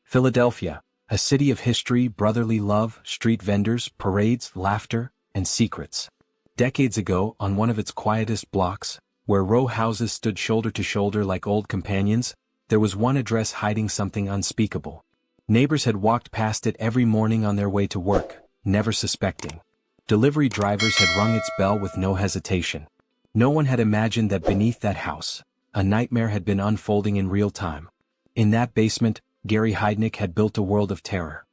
Philadelphia, a city of history, brotherly love, street vendors, parades, laughter, and secrets. Decades ago, on one of its quietest blocks, where row houses stood shoulder to shoulder like old companions, there was one address hiding something unspeakable. Neighbors had walked past it every morning on their way to work, never suspecting. Delivery drivers had rung its bell with no hesitation. No one had imagined that beneath that house, a nightmare had been unfolding in real time. In that basement, Gary Heidnik had built a world of terror.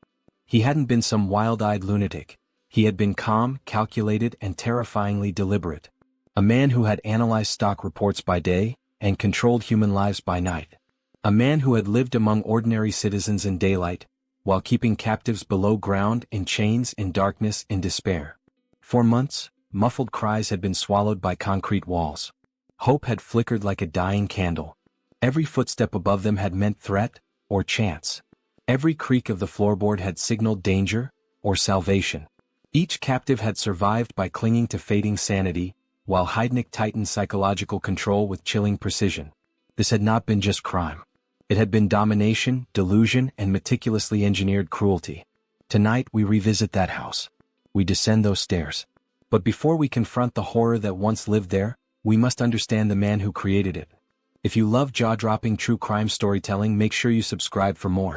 He hadn't been some wild-eyed lunatic. He had been calm, calculated, and terrifyingly deliberate. A man who had analyzed stock reports by day, and controlled human lives by night. A man who had lived among ordinary citizens in daylight, while keeping captives below ground in chains, in darkness, in despair. For months, muffled cries had been swallowed by concrete walls. Hope had flickered like a dying candle. Every footstep above them had meant threat, or chance. Every creak of the floorboard had signaled danger, or salvation. Each captive had survived by clinging to fading sanity, while Heidnik tightened psychological control with chilling precision. This had not been just crime. It had been domination, delusion, and meticulously engineered cruelty. Tonight we revisit that house. We descend those stairs. But before we confront the horror that once lived there, we must understand the man who created it. If you love jaw-dropping true crime storytelling, make sure you subscribe for more.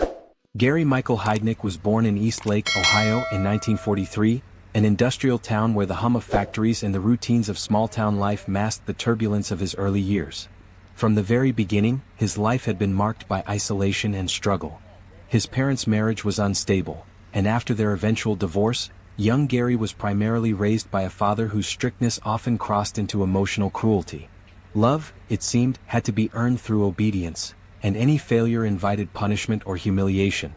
Gary Michael Heidnik was born in Eastlake, Ohio in 1943, an industrial town where the hum of factories and the routines of small-town life masked the turbulence of his early years. From the very beginning, his life had been marked by isolation and struggle. His parents' marriage was unstable, and after their eventual divorce, young Gary was primarily raised by a father whose strictness often crossed into emotional cruelty. Love, it seemed, had to be earned through obedience, and any failure invited punishment or humiliation.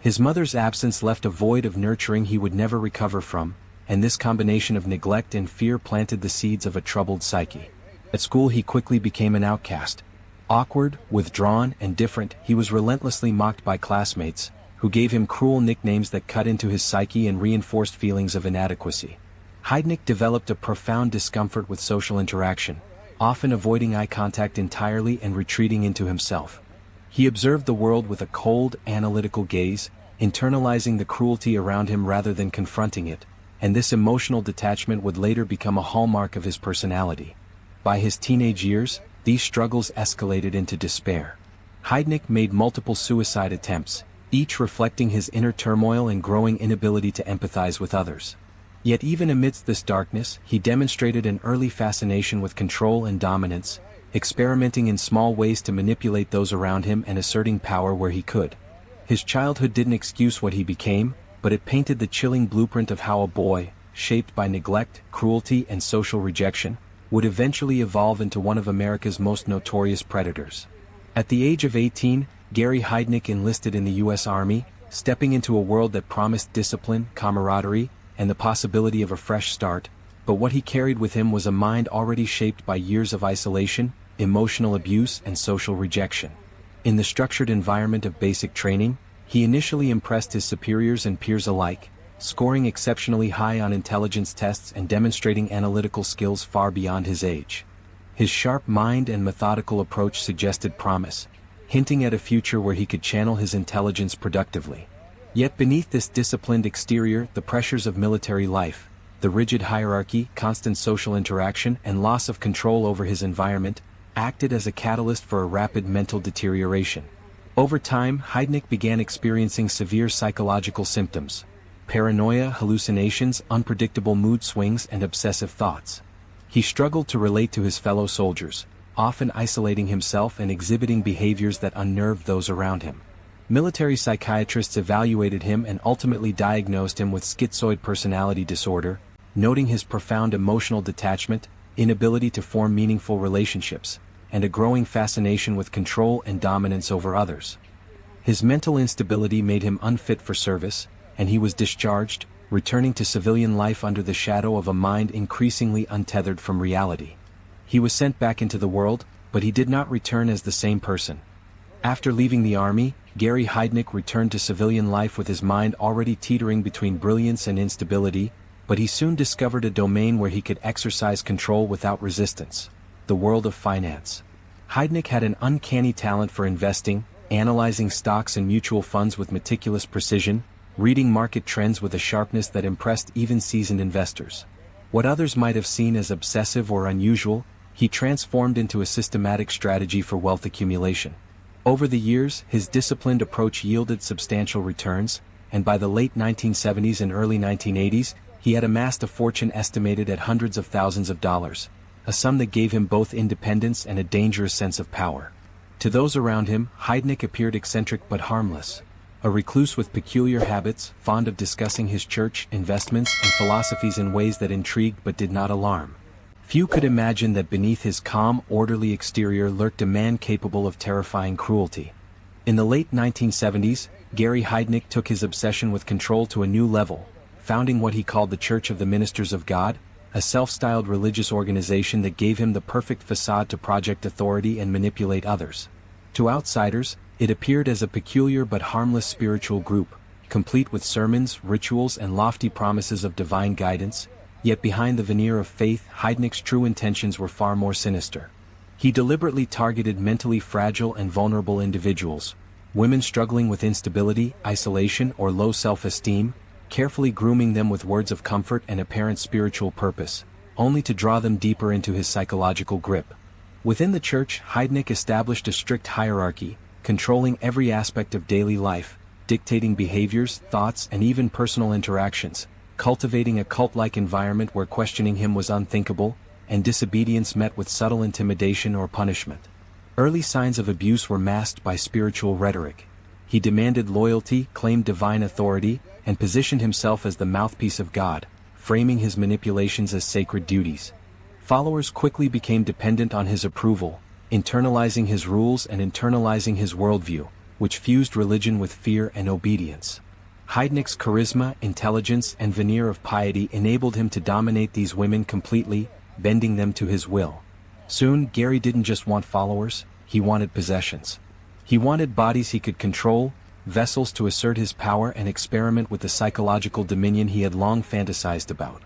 His mother's absence left a void of nurturing he would never recover from, and this combination of neglect and fear planted the seeds of a troubled psyche. At school he quickly became an outcast. Awkward, withdrawn, and different, he was relentlessly mocked by classmates, who gave him cruel nicknames that cut into his psyche and reinforced feelings of inadequacy. Heidnik developed a profound discomfort with social interaction, often avoiding eye contact entirely and retreating into himself. He observed the world with a cold, analytical gaze, internalizing the cruelty around him rather than confronting it, and this emotional detachment would later become a hallmark of his personality. By his teenage years, these struggles escalated into despair. Heidnik made multiple suicide attempts, each reflecting his inner turmoil and growing inability to empathize with others. Yet even amidst this darkness, he demonstrated an early fascination with control and dominance, experimenting in small ways to manipulate those around him and asserting power where he could. His childhood didn't excuse what he became, but it painted the chilling blueprint of how a boy, shaped by neglect, cruelty, and social rejection, would eventually evolve into one of America's most notorious predators. At the age of 18, Gary Heidnik enlisted in the U.S. Army, stepping into a world that promised discipline, camaraderie, and the possibility of a fresh start, but what he carried with him was a mind already shaped by years of isolation, emotional abuse, and social rejection. In the structured environment of basic training, he initially impressed his superiors and peers alike, scoring exceptionally high on intelligence tests and demonstrating analytical skills far beyond his age. His sharp mind and methodical approach suggested promise, hinting at a future where he could channel his intelligence productively. Yet beneath this disciplined exterior, the pressures of military life, the rigid hierarchy, constant social interaction, and loss of control over his environment, acted as a catalyst for a rapid mental deterioration. Over time, Heidnik began experiencing severe psychological symptoms: paranoia, hallucinations, unpredictable mood swings, and obsessive thoughts. He struggled to relate to his fellow soldiers, often isolating himself and exhibiting behaviors that unnerved those around him. Military psychiatrists evaluated him and ultimately diagnosed him with schizoid personality disorder, noting his profound emotional detachment, inability to form meaningful relationships, and a growing fascination with control and dominance over others. His mental instability made him unfit for service, and he was discharged, returning to civilian life under the shadow of a mind increasingly untethered from reality. He was sent back into the world, but he did not return as the same person. After leaving the army, Gary Heidnik returned to civilian life with his mind already teetering between brilliance and instability, but he soon discovered a domain where he could exercise control without resistance: the world of finance. Heidnik had an uncanny talent for investing, analyzing stocks and mutual funds with meticulous precision, reading market trends with a sharpness that impressed even seasoned investors. What others might have seen as obsessive or unusual, he transformed into a systematic strategy for wealth accumulation. Over the years, his disciplined approach yielded substantial returns, and by the late 1970s and early 1980s, he had amassed a fortune estimated at hundreds of thousands of dollars, a sum that gave him both independence and a dangerous sense of power. To those around him, Heidnik appeared eccentric but harmless. A recluse with peculiar habits, fond of discussing his church, investments, and philosophies in ways that intrigued but did not alarm. Few could imagine that beneath his calm, orderly exterior lurked a man capable of terrifying cruelty. In the late 1970s, Gary Heidnik took his obsession with control to a new level, founding what he called the Church of the Ministers of God, a self-styled religious organization that gave him the perfect facade to project authority and manipulate others. To outsiders, it appeared as a peculiar but harmless spiritual group, complete with sermons, rituals, and lofty promises of divine guidance, yet behind the veneer of faith, Heidnik's true intentions were far more sinister. He deliberately targeted mentally fragile and vulnerable individuals, women struggling with instability, isolation, or low self-esteem, carefully grooming them with words of comfort and apparent spiritual purpose, only to draw them deeper into his psychological grip. Within the church, Heidnik established a strict hierarchy, controlling every aspect of daily life, dictating behaviors, thoughts, and even personal interactions, cultivating a cult-like environment where questioning him was unthinkable, and disobedience met with subtle intimidation or punishment. Early signs of abuse were masked by spiritual rhetoric. He demanded loyalty, claimed divine authority, and positioned himself as the mouthpiece of God, framing his manipulations as sacred duties. Followers quickly became dependent on his approval, internalizing his rules and internalizing his worldview, which fused religion with fear and obedience. Heidnik's charisma, intelligence, and veneer of piety enabled him to dominate these women completely, bending them to his will. Soon, Gary didn't just want followers, he wanted possessions. He wanted bodies he could control, vessels to assert his power and experiment with the psychological dominion he had long fantasized about.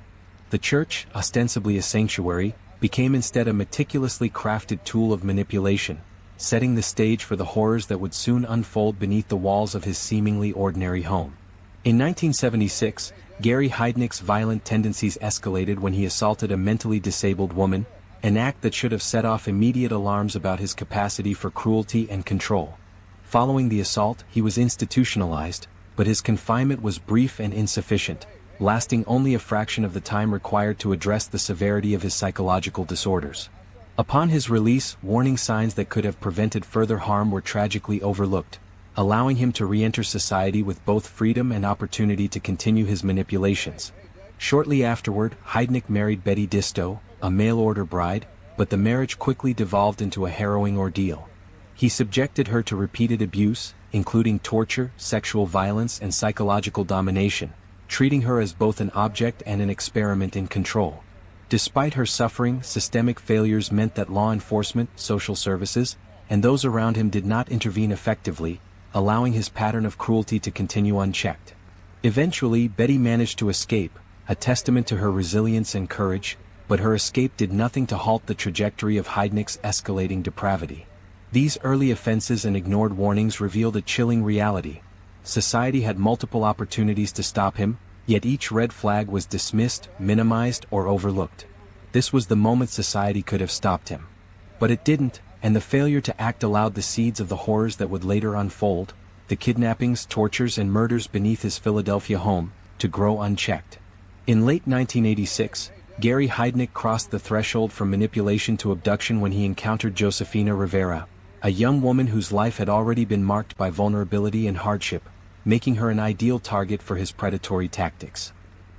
The church, ostensibly a sanctuary, became instead a meticulously crafted tool of manipulation, setting the stage for the horrors that would soon unfold beneath the walls of his seemingly ordinary home. In 1976, Gary Heidnik's violent tendencies escalated when he assaulted a mentally disabled woman, an act that should have set off immediate alarms about his capacity for cruelty and control. Following the assault, he was institutionalized, but his confinement was brief and insufficient, lasting only a fraction of the time required to address the severity of his psychological disorders. Upon his release, warning signs that could have prevented further harm were tragically overlooked, allowing him to re-enter society with both freedom and opportunity to continue his manipulations. Shortly afterward, Heidnik married Betty Disto, a mail-order bride, but the marriage quickly devolved into a harrowing ordeal. He subjected her to repeated abuse, including torture, sexual violence, and psychological domination, treating her as both an object and an experiment in control. Despite her suffering, systemic failures meant that law enforcement, social services, and those around him did not intervene effectively, allowing his pattern of cruelty to continue unchecked. Eventually, Betty managed to escape, a testament to her resilience and courage, but her escape did nothing to halt the trajectory of Heidnik's escalating depravity. These early offenses and ignored warnings revealed a chilling reality. Society had multiple opportunities to stop him, yet each red flag was dismissed, minimized, or overlooked. This was the moment society could have stopped him. But it didn't, and the failure to act allowed the seeds of the horrors that would later unfold, the kidnappings, tortures, and murders beneath his Philadelphia home, to grow unchecked. In late 1986, Gary Heidnik crossed the threshold from manipulation to abduction when he encountered Josephina Rivera, a young woman whose life had already been marked by vulnerability and hardship, making her an ideal target for his predatory tactics.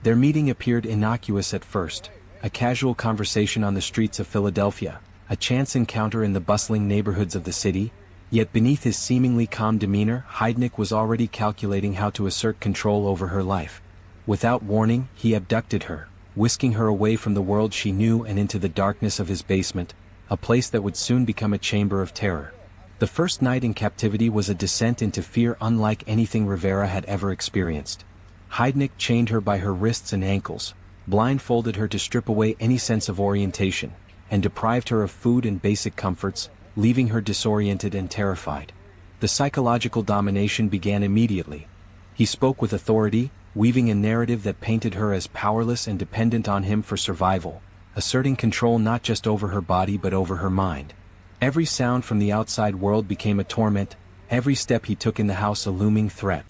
Their meeting appeared innocuous at first, a casual conversation on the streets of Philadelphia, a chance encounter in the bustling neighborhoods of the city, yet beneath his seemingly calm demeanor, Heidnik was already calculating how to assert control over her life. Without warning, he abducted her, whisking her away from the world she knew and into the darkness of his basement, a place that would soon become a chamber of terror. The first night in captivity was a descent into fear unlike anything Rivera had ever experienced. Heidnik chained her by her wrists and ankles, blindfolded her to strip away any sense of orientation, and deprived her of food and basic comforts, leaving her disoriented and terrified. The psychological domination began immediately. He spoke with authority, weaving a narrative that painted her as powerless and dependent on him for survival, asserting control not just over her body but over her mind. Every sound from the outside world became a torment, every step he took in the house a looming threat.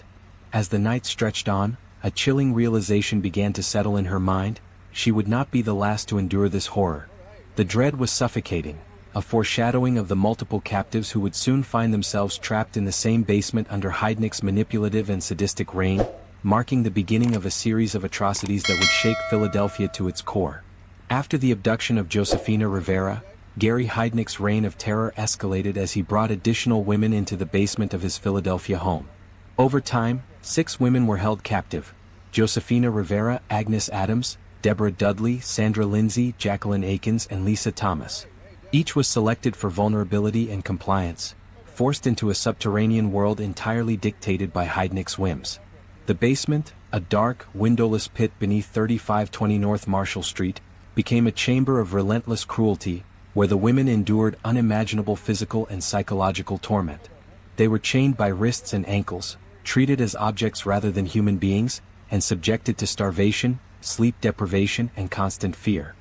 As the night stretched on, a chilling realization began to settle in her mind: she would not be the last to endure this horror. The dread was suffocating, a foreshadowing of the multiple captives who would soon find themselves trapped in the same basement under Heidnik's manipulative and sadistic reign, marking the beginning of a series of atrocities that would shake Philadelphia to its core. After the abduction of Josephina Rivera, Gary Heidnik's reign of terror escalated as he brought additional women into the basement of his Philadelphia home. Over time, 6 women were held captive: Josephina Rivera, Agnes Adams, Deborah Dudley, Sandra Lindsay, Jacqueline Akins, and Lisa Thomas. Each was selected for vulnerability and compliance, forced into a subterranean world entirely dictated by Heidnik's whims. The basement, a dark, windowless pit beneath 3520 North Marshall Street, became a chamber of relentless cruelty, where the women endured unimaginable physical and psychological torment. They were chained by wrists and ankles, treated as objects rather than human beings, and subjected to starvation, sleep deprivation, and constant fear.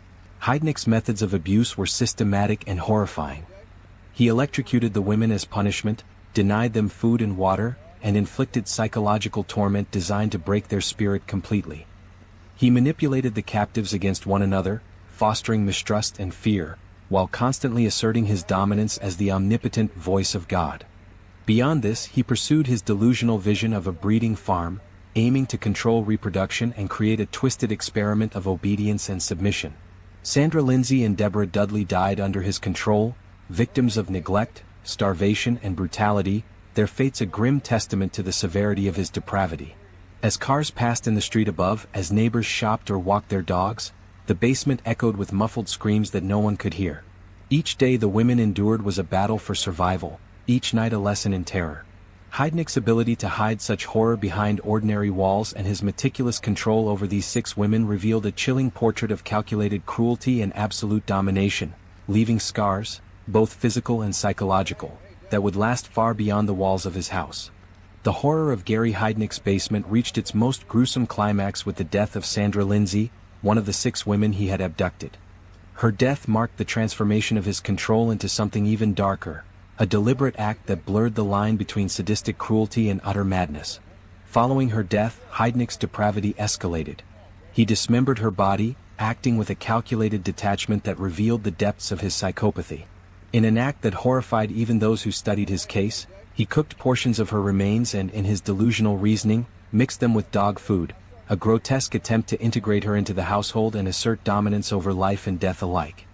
Heidnik's methods of abuse were systematic and horrifying. He electrocuted the women as punishment, denied them food and water, and inflicted psychological torment designed to break their spirit completely. He manipulated the captives against one another, fostering mistrust and fear, while constantly asserting his dominance as the omnipotent voice of God. Beyond this, he pursued his delusional vision of a breeding farm, aiming to control reproduction and create a twisted experiment of obedience and submission. Sandra Lindsay and Deborah Dudley died under his control, victims of neglect, starvation, and brutality, their fates a grim testament to the severity of his depravity. As cars passed in the street above, as neighbors shopped or walked their dogs, the basement echoed with muffled screams that no one could hear. Each day the women endured was a battle for survival, each night a lesson in terror. Heidnik's ability to hide such horror behind ordinary walls and his meticulous control over these 6 women revealed a chilling portrait of calculated cruelty and absolute domination, leaving scars, both physical and psychological, that would last far beyond the walls of his house. The horror of Gary Heidnik's basement reached its most gruesome climax with the death of Sandra Lindsay, one of the 6 women he had abducted. Her death marked the transformation of his control into something even darker, a deliberate act that blurred the line between sadistic cruelty and utter madness. Following her death, Heidnik's depravity escalated. He dismembered her body, acting with a calculated detachment that revealed the depths of his psychopathy. In an act that horrified even those who studied his case, he cooked portions of her remains and, in his delusional reasoning, mixed them with dog food, a grotesque attempt to integrate her into the household and assert dominance over life and death alike.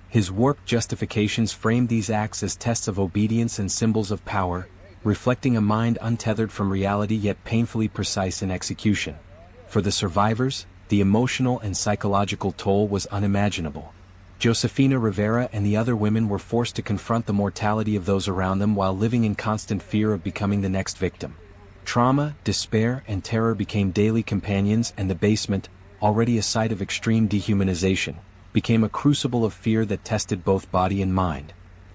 His warped justifications framed these acts as tests of obedience and symbols of power, reflecting a mind untethered from reality yet painfully precise in execution. For the survivors, the emotional and psychological toll was unimaginable. Josephina Rivera and the other women were forced to confront the mortality of those around them while living in constant fear of becoming the next victim. Trauma, despair, and terror became daily companions, and the basement, already a site of extreme dehumanization, became a crucible of fear that tested both body and mind.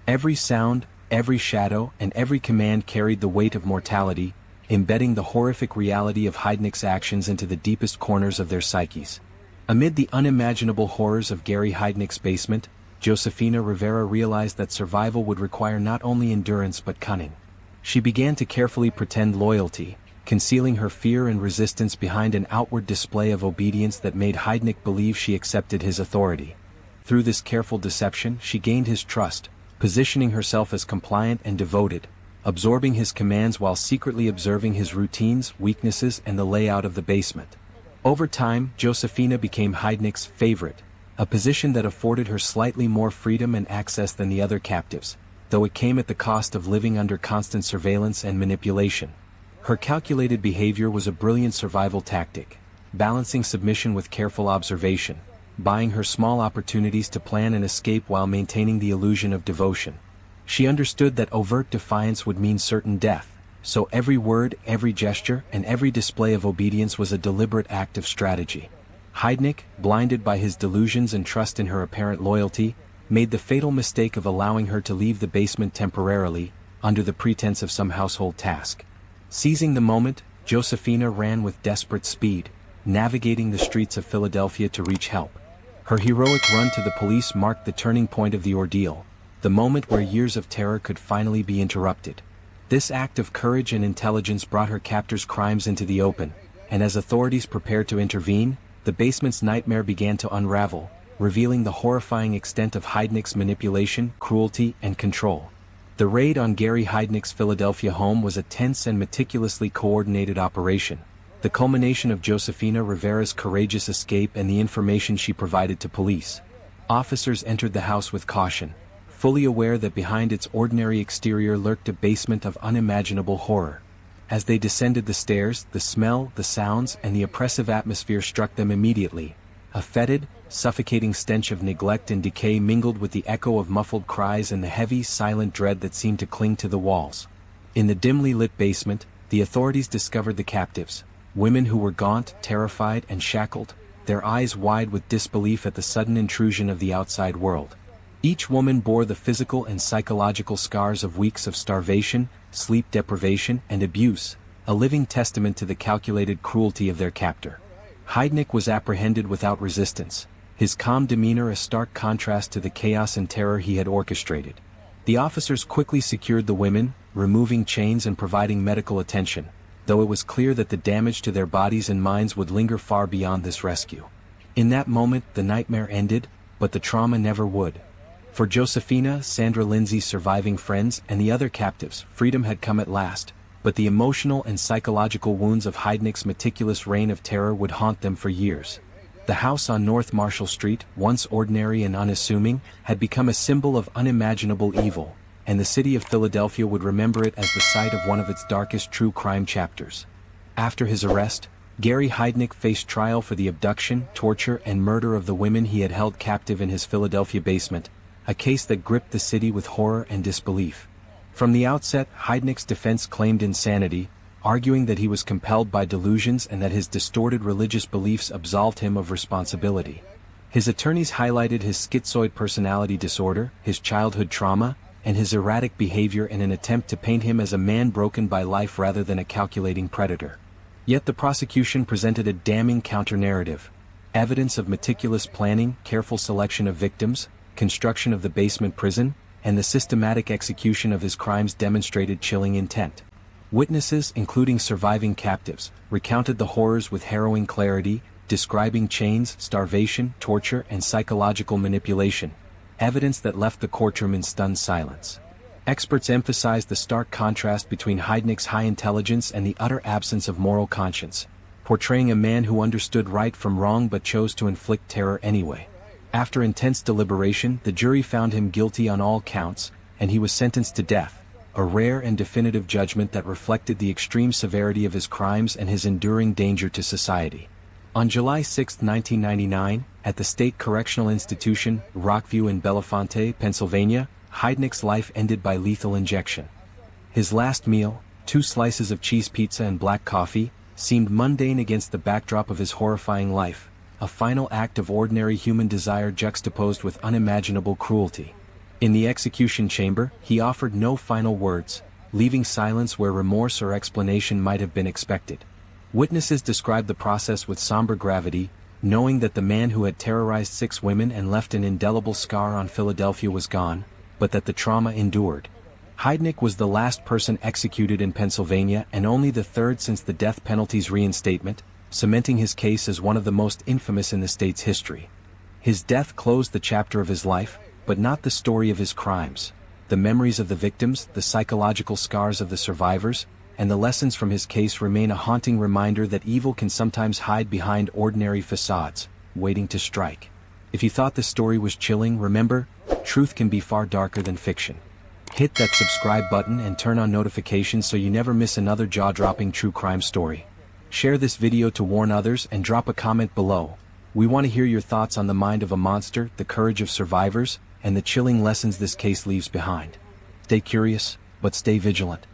Every sound, every shadow, and every command carried the weight of mortality, embedding the horrific reality of Heidnik's actions into the deepest corners of their psyches. Amid the unimaginable horrors of Gary Heidnik's basement, Josephina Rivera realized that survival would require not only endurance but cunning. She began to carefully pretend loyalty, concealing her fear and resistance behind an outward display of obedience that made Heidnik believe she accepted his authority. Through this careful deception, she gained his trust, positioning herself as compliant and devoted, absorbing his commands while secretly observing his routines, weaknesses, and the layout of the basement. Over time, Josephina became Heidnik's favorite, a position that afforded her slightly more freedom and access than the other captives, though it came at the cost of living under constant surveillance and manipulation. Her calculated behavior was a brilliant survival tactic, balancing submission with careful observation, buying her small opportunities to plan an escape while maintaining the illusion of devotion. She understood that overt defiance would mean certain death, so every word, every gesture, and every display of obedience was a deliberate act of strategy. Heidnik, blinded by his delusions and trust in her apparent loyalty, made the fatal mistake of allowing her to leave the basement temporarily, under the pretense of some household task. Seizing the moment, Josephina ran with desperate speed, navigating the streets of Philadelphia to reach help. Her heroic run to the police marked the turning point of the ordeal, the moment where years of terror could finally be interrupted. This act of courage and intelligence brought her captor's crimes into the open, and as authorities prepared to intervene, the basement's nightmare began to unravel, revealing the horrifying extent of Heidnik's manipulation, cruelty, and control. The raid on Gary Heidnik's Philadelphia home was a tense and meticulously coordinated operation, the culmination of Josephina Rivera's courageous escape and the information she provided to police. Officers entered the house with caution, fully aware that behind its ordinary exterior lurked a basement of unimaginable horror. As they descended the stairs, the smell, the sounds, and the oppressive atmosphere struck them immediately. A fetid, suffocating stench of neglect and decay mingled with the echo of muffled cries and the heavy, silent dread that seemed to cling to the walls. In the dimly lit basement, the authorities discovered the captives, women who were gaunt, terrified, and shackled, their eyes wide with disbelief at the sudden intrusion of the outside world. Each woman bore the physical and psychological scars of weeks of starvation, sleep deprivation, and abuse, a living testament to the calculated cruelty of their captor. Heidnik was apprehended without resistance, his calm demeanor a stark contrast to the chaos and terror he had orchestrated. The officers quickly secured the women, removing chains and providing medical attention, though it was clear that the damage to their bodies and minds would linger far beyond this rescue. In that moment, the nightmare ended, but the trauma never would. For Josephina, Sandra Lindsay's surviving friends, and the other captives, freedom had come at last, but the emotional and psychological wounds of Heidnik's meticulous reign of terror would haunt them for years. The house on North Marshall Street, once ordinary and unassuming, had become a symbol of unimaginable evil, and the city of Philadelphia would remember it as the site of one of its darkest true crime chapters. After his arrest, Gary Heidnik faced trial for the abduction, torture, and murder of the women he had held captive in his Philadelphia basement, a case that gripped the city with horror and disbelief. From the outset, Heidnik's defense claimed insanity, arguing that he was compelled by delusions and that his distorted religious beliefs absolved him of responsibility. His attorneys highlighted his schizoid personality disorder, his childhood trauma, and his erratic behavior in an attempt to paint him as a man broken by life rather than a calculating predator. Yet the prosecution presented a damning counter-narrative. Evidence of meticulous planning, careful selection of victims, construction of the basement prison, and the systematic execution of his crimes demonstrated chilling intent. Witnesses, including surviving captives, recounted the horrors with harrowing clarity, describing chains, starvation, torture, and psychological manipulation, evidence that left the courtroom in stunned silence. Experts emphasized the stark contrast between Heidnik's high intelligence and the utter absence of moral conscience, portraying a man who understood right from wrong but chose to inflict terror anyway. After intense deliberation, the jury found him guilty on all counts, and he was sentenced to death, a rare and definitive judgment that reflected the extreme severity of his crimes and his enduring danger to society. On July 6, 1999, at the State Correctional Institution, Rockview in Bellefonte, Pennsylvania, Heidnik's life ended by lethal injection. His last meal, 2 slices of cheese pizza and black coffee, seemed mundane against the backdrop of his horrifying life, a final act of ordinary human desire juxtaposed with unimaginable cruelty. In the execution chamber, he offered no final words, leaving silence where remorse or explanation might have been expected. Witnesses described the process with somber gravity, knowing that the man who had terrorized 6 women and left an indelible scar on Philadelphia was gone, but that the trauma endured. Heidnik was the last person executed in Pennsylvania and only the 3rd since the death penalty's reinstatement, cementing his case as one of the most infamous in the state's history. His death closed the chapter of his life, but not the story of his crimes. The memories of the victims, the psychological scars of the survivors, and the lessons from his case remain a haunting reminder that evil can sometimes hide behind ordinary facades, waiting to strike. If you thought this story was chilling, remember, truth can be far darker than fiction. Hit that subscribe button and turn on notifications so you never miss another jaw-dropping true crime story. Share this video to warn others and drop a comment below. We want to hear your thoughts on the mind of a monster, the courage of survivors, and the chilling lessons this case leaves behind. Stay curious, but stay vigilant.